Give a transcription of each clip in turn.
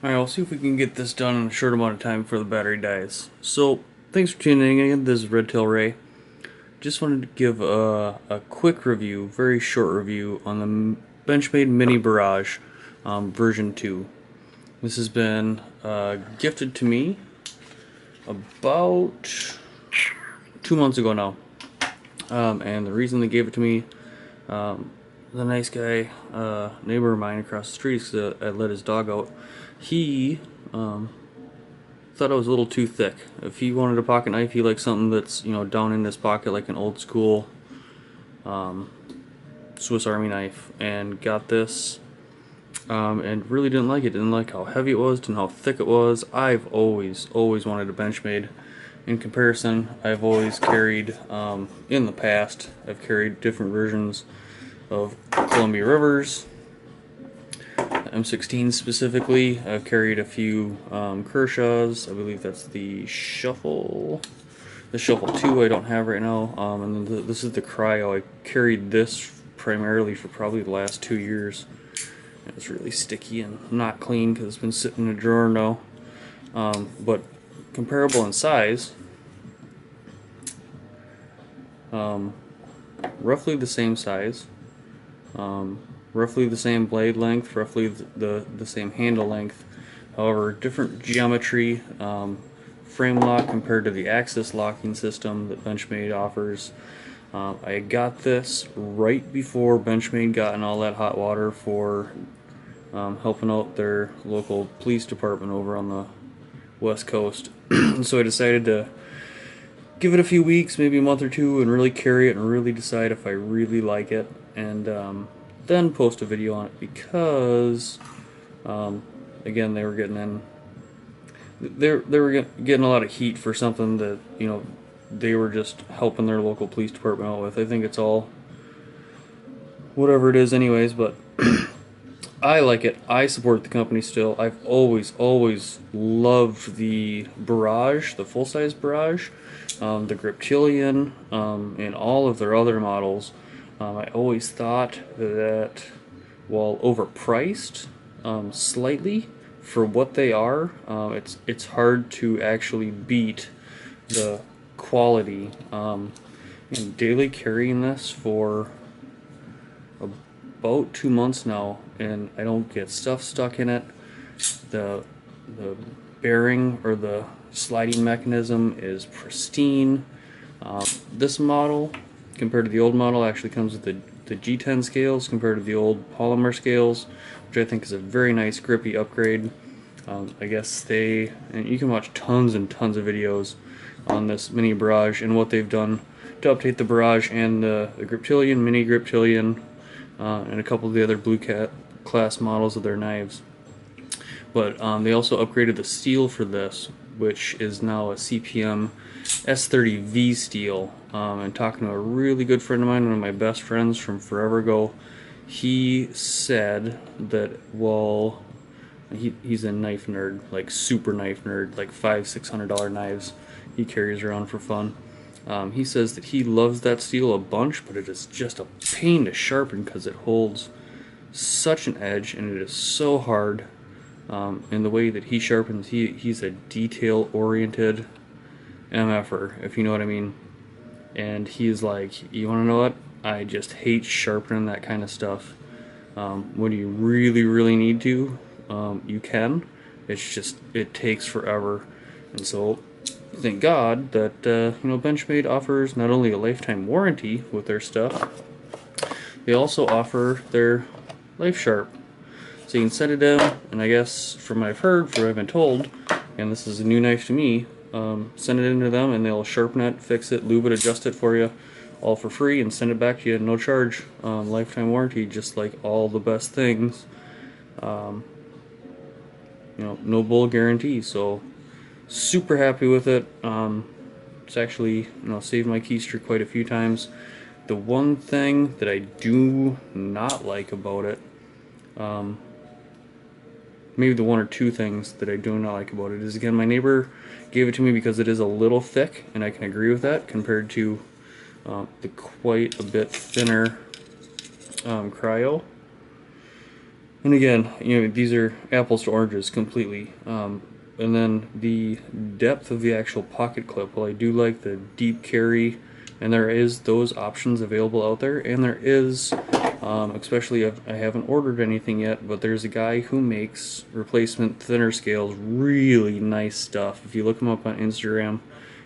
Alright, I'll see if we can get this done in a short amount of time before the battery dies. So, thanks for tuning in. This is Red Tail Ray. Just wanted to give a quick review, very short review, on the Benchmade Mini Barrage version 2. This has been gifted to me about 2 months ago now. And the reason they gave it to me, the nice guy, neighbor of mine across the street, because I let his dog out, he thought it was a little too thick. If he wanted a pocket knife, he liked something that's, down in his pocket, like an old school Swiss Army knife, and got this, and really didn't like it. Didn't like how heavy it was, didn't know how thick it was. I've always wanted a Benchmade. In comparison, I've always carried, in the past, I've carried different versions of Columbia Rivers, M16 specifically. I've carried a few Kershaws. I believe that's the Shuffle 2 I don't have right now. And then this is the Cryo. I carried this primarily for probably the last 2 years. It's really sticky and not clean because it's been sitting in a drawer now. But comparable in size, roughly the same size, roughly the same blade length, roughly the same handle length. However, different geometry, frame lock compared to the axis locking system that Benchmade offers. I got this right before Benchmade got in all that hot water for helping out their local police department over on the West Coast. So I decided to give it a few weeks, maybe a month or two, and really carry it and really decide if I really like it, and then post a video on it, because again, they were getting getting a lot of heat for something that they were just helping their local police department out with. I think it's all whatever it is anyways, but I like it. I support the company still. I've always loved the Barrage, the full-size Barrage, the Griptilian, and all of their other models. I always thought that, while overpriced slightly for what they are, it's hard to actually beat the quality. And daily carrying this for about 2 months now, and I don't get stuff stuck in it. The bearing or the sliding mechanism is pristine. This model, compared to the old model, actually comes with the G10 scales compared to the old polymer scales, which I think is a very nice Grippy upgrade. I guess and you can watch tons and tons of videos on this mini Barrage and what they've done to update the Barrage and the Griptilian, mini Griptilian, and a couple of the other Blue Cat class models of their knives. But they also upgraded the steel for this, which is now a CPM S30V steel. And talking to a really good friend of mine, one of my best friends from forever ago, he said that, well, he's a knife nerd, like super knife nerd, like $500–600 knives he carries around for fun. He says that he loves that steel a bunch, but it is just a pain to sharpen because it holds such an edge and it is so hard. In the way that he sharpens, he's a detail-oriented MFer, if you know what I mean. And he's like, you want to know what? I just hate sharpening that kind of stuff. When you really need to, you can. It's just, it takes forever. And so, thank God that Benchmade offers not only a lifetime warranty with their stuff, they also offer their Life Sharp. So you can set it in, and I guess from what I've heard, from what I've been told, and this is a new knife to me, send it into them and they'll sharpen it, fix it, lube it, adjust it for you, all for free, and send it back to you, no charge. Lifetime warranty, just like all the best things. No bull guarantee. So super happy with it. It's actually saved my keister quite a few times. The one thing that I do not like about it, maybe the one or two things that I do not like about it, is, again, my neighbor gave it to me because it is a little thick, and I can agree with that compared to the quite a bit thinner Cryo. And again, these are apples to oranges completely. And then the depth of the actual pocket clip. Well, I do like the deep carry, and there is those options available out there. And there is, especially if I haven't ordered anything yet, but there's a guy who makes replacement thinner scales, really nice stuff. If you look him up on Instagram,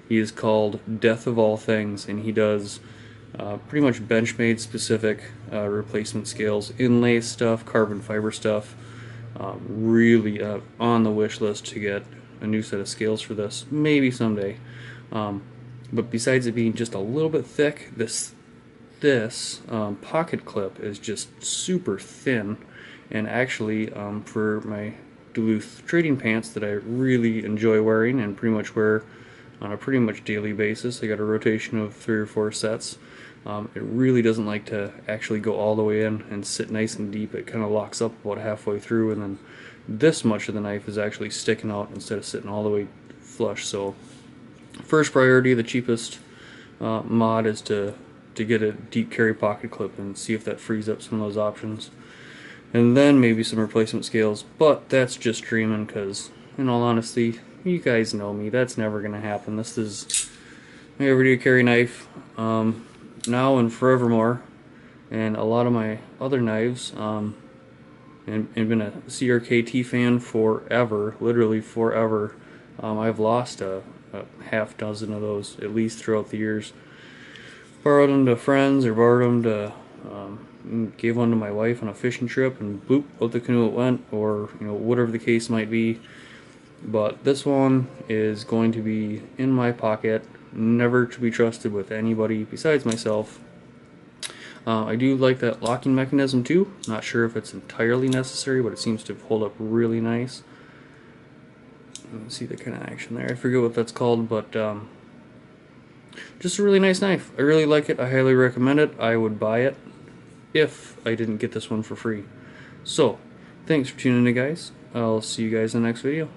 he is called Death of All Things, and he does pretty much Benchmade specific replacement scales, inlay stuff, carbon fiber stuff. Really on the wish list to get a new set of scales for this, maybe someday. But besides it being just a little bit thick, this pocket clip is just super thin, and actually for my Duluth trading pants that I really enjoy wearing and pretty much wear on a pretty much daily basis, I got a rotation of 3 or 4 sets. It really doesn't like to actually go all the way in and sit nice and deep. It kind of locks up about halfway through, and then this much of the knife is actually sticking out instead of sitting all the way flush. So first priority, the cheapest mod is to get a deep carry pocket clip and see if that frees up some of those options, and then maybe some replacement scales. But that's just dreaming, because in all honesty, you guys know me, that's never going to happen. This is my everyday carry knife now and forevermore, and a lot of my other knives, and been a CRKT fan forever, literally forever. I've lost a half dozen of those at least throughout the years. Borrowed them to friends, or borrowed them to gave one to my wife on a fishing trip, and boop, out the canoe it went, or whatever the case might be. But this one is going to be in my pocket, never to be trusted with anybody besides myself. I do like that locking mechanism too. Not sure if it's entirely necessary, but it seems to hold up really nice. You can see the kind of action there. I forget what that's called, but just a really nice knife. I really like it. I highly recommend it. I would buy it if I didn't get this one for free. So, thanks for tuning in, guys. I'll see you guys in the next video.